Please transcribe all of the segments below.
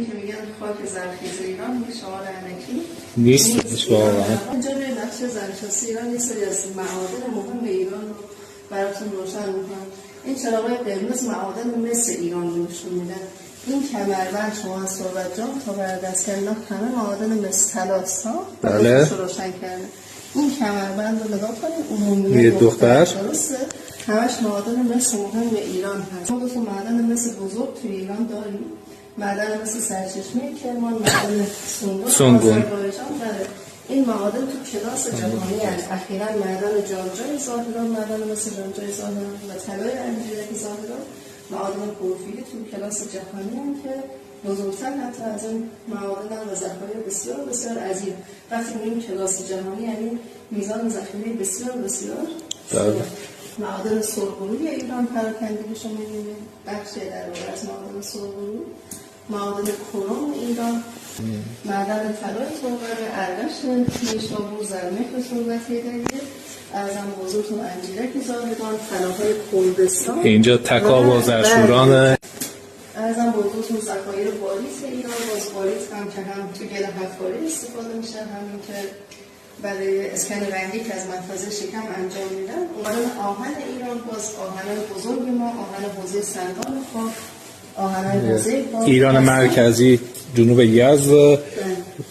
که میگن خاک زرخیز ایران میگه شعار عینکی نیستش واقعا. اینجا روی نقشه زرنشاسی ایران یه سری از معادن مهم ایران رو براتون روشن میکنم. این چراغای قرمز معادن مس ایران رو نشون میدن. این کمربند شما از صحبت جان تا بردستگاه همه معادن مس طلاست ها. بله. روشن کرده. این کمربند رو نگاه کنید عمومی دختر درسته. همش معادن مس مهم ایران هست. ما دو تا معدن مس بزرگ توی ایران داریم. معدن مثل سرچشمه کرمان، معدن سنگون داره. این معادن تو کلاس جهانی هست. اخیراً معدن جانجای ظاهران، معدن مثل جانجای ظاهران و طلای انجیرک ظاهران، معادن پورفیری تو کلاس جهانی هم که بزرگتر حتی از این معادن و ذخایر بسیار بسیار عظیم. وقتی میگیم کلاس جهانی یعنی میزان ذخیره بسیار بسیار. معادن سرخرود ایران پراکنده شما می‌بینید بخش در از معادن سرخرود، معادن کروم ایران، معدن طلای تربر، ارگش نیشابور، زرمخ صورتی دیگه، ارزم بزرگتون انجیرک زاهدان، طلاهای کردستان، اینجا تکا و زرشورانه. ارزم بزرگتون ذخایر باریس ایران، باز باریس هم که هم تو گل هفت‌باره استفاده میشه، همین که برای اسکن رنگی که از منفذه شکم انجام میدن. معادن آهن ایران باز آهن بزرگ ما، آهن حوزه سندان خاک، آهن حوزه ایران مرکزی، جنوب یزد،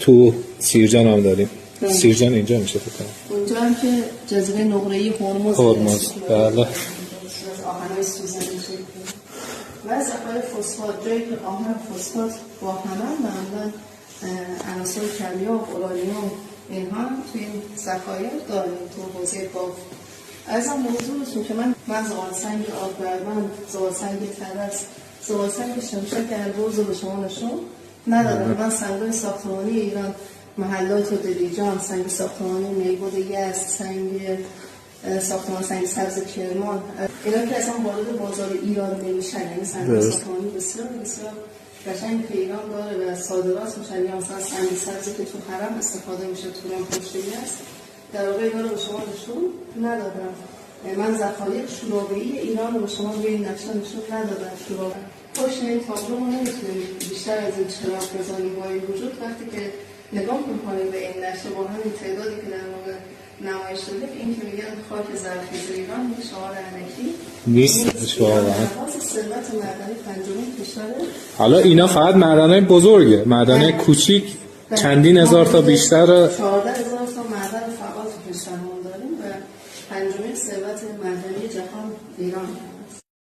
تو سیرجان هم داریم. سیرجان اینجا میشه فکر کنم. اونجا هم که جزیره نقره‌ای هرمز. بله. از آهن‌های سوزنی میشه. و ذخایر فسفات، جایی که آهن فسفات با همه معمولا عناصر کمیاب، اورانیوم اینها توی این ذخایر داریم تو حوزه باف. ازم موضوعشون که من زغال سنگ آببرمند، زغال سنگ ترس، زغال سنگ شمشک البرز رو به شما نشون ندادم. من سنگ‌های ساختمانی ایران، محلات و دلیجان، سنگ ساختمانی میبود یزد، سنگ ساختمان سنگ سبز کرمان، اینا که اصلا وارد بازار ایران نمیشن، یعنی سنگ ساختمانی بسیار بسیار قشنگ که ایران داره و صادرات میشن. یا مثلا سنگ سبزی که تو حرم استفاده میشه، تو اون پشتگی است، در واقع اینا رو به شما نشون ندادم. من ذخایر شورابه‌ای ایران رو به شما روی این نقشه نشون ندادم. شورابه پشت این تابلو ما نمیتونیم بیشتر از این چراغ بزنیم با این وجود. وقتی که نگاه میکنیم به این نقشه با همین تعدادی که در واقع نمایش داده، این که میگن خاک زرخیز ایران میگه شعار عینکی نیست واقعا. ثروت معدنی پنجمین کشور. حالا اینا فقط معدن‌های بزرگه، معدن‌های کوچیک چندین هزار تا بیشتر. 14,000